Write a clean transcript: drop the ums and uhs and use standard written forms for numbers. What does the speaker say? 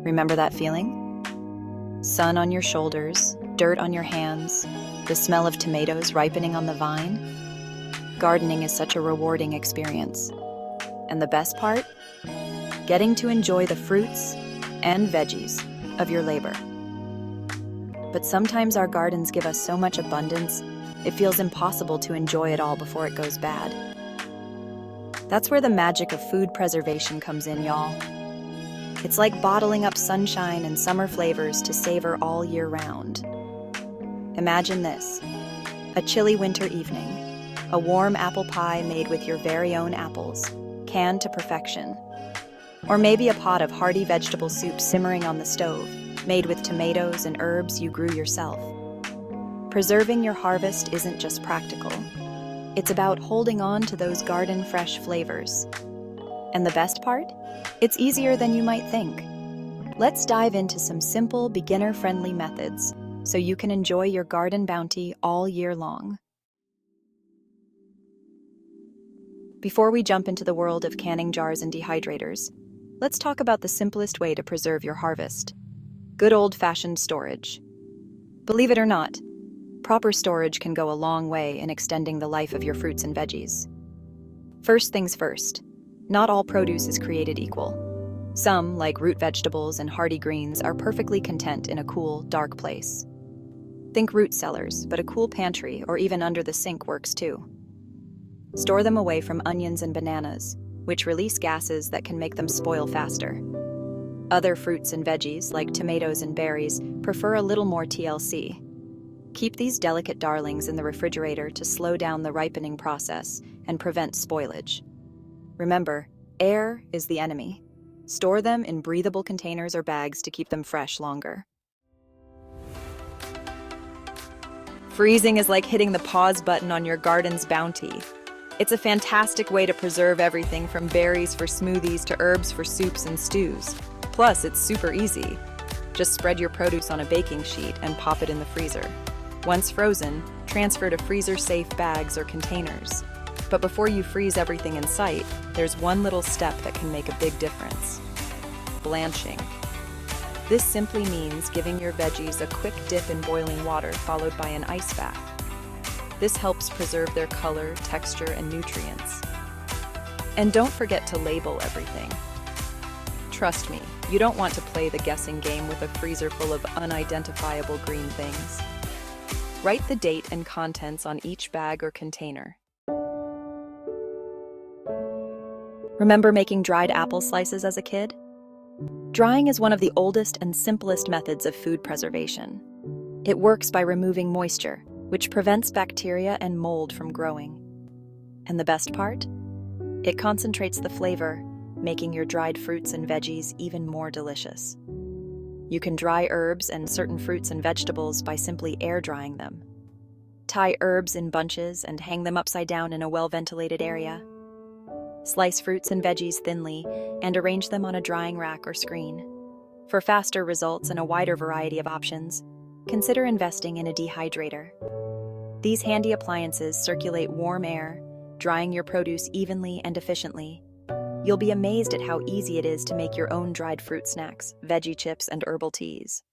Remember that feeling? Sun on your shoulders, dirt on your hands, the smell of tomatoes ripening on the vine? Gardening is such a rewarding experience. And the best part? Getting to enjoy the fruits and veggies of your labor. But sometimes our gardens give us so much abundance, it feels impossible to enjoy it all before it goes bad. That's where the magic of food preservation comes in, y'all. It's like bottling up sunshine and summer flavors to savor all year round. Imagine this: a chilly winter evening, a warm apple pie made with your very own apples, canned to perfection. Or maybe a pot of hearty vegetable soup simmering on the stove, made with tomatoes and herbs you grew yourself. Preserving your harvest isn't just practical. It's about holding on to those garden-fresh flavors. And the best part? It's easier than you might think. Let's dive into some simple, beginner-friendly methods so you can enjoy your garden bounty all year long. Before we jump into the world of canning jars and dehydrators, let's talk about the simplest way to preserve your harvest: good old-fashioned storage. Believe it or not, proper storage can go a long way in extending the life of your fruits and veggies. First things first, not all produce is created equal. Some, like root vegetables and hardy greens, are perfectly content in a cool, dark place. Think root cellars, but a cool pantry or even under the sink works too. Store them away from onions and bananas, which release gases that can make them spoil faster. Other fruits and veggies, like tomatoes and berries, prefer a little more TLC. Keep these delicate darlings in the refrigerator to slow down the ripening process and prevent spoilage. Remember, air is the enemy. Store them in breathable containers or bags to keep them fresh longer. Freezing is like hitting the pause button on your garden's bounty. It's a fantastic way to preserve everything from berries for smoothies to herbs for soups and stews. Plus, it's super easy. Just spread your produce on a baking sheet and pop it in the freezer. Once frozen, transfer to freezer-safe bags or containers. But before you freeze everything in sight, there's one little step that can make a big difference: blanching. This simply means giving your veggies a quick dip in boiling water followed by an ice bath. This helps preserve their color, texture, and nutrients. And don't forget to label everything. Trust me, you don't want to play the guessing game with a freezer full of unidentifiable green things. Write the date and contents on each bag or container. Remember making dried apple slices as a kid? Drying is one of the oldest and simplest methods of food preservation. It works by removing moisture, which prevents bacteria and mold from growing. And the best part? It concentrates the flavor, making your dried fruits and veggies even more delicious. You can dry herbs and certain fruits and vegetables by simply air drying them. Tie herbs in bunches and hang them upside down in a well-ventilated area. Slice fruits and veggies thinly and arrange them on a drying rack or screen. For faster results and a wider variety of options, consider investing in a dehydrator. These handy appliances circulate warm air, drying your produce evenly and efficiently. You'll be amazed at how easy it is to make your own dried fruit snacks, veggie chips, and herbal teas.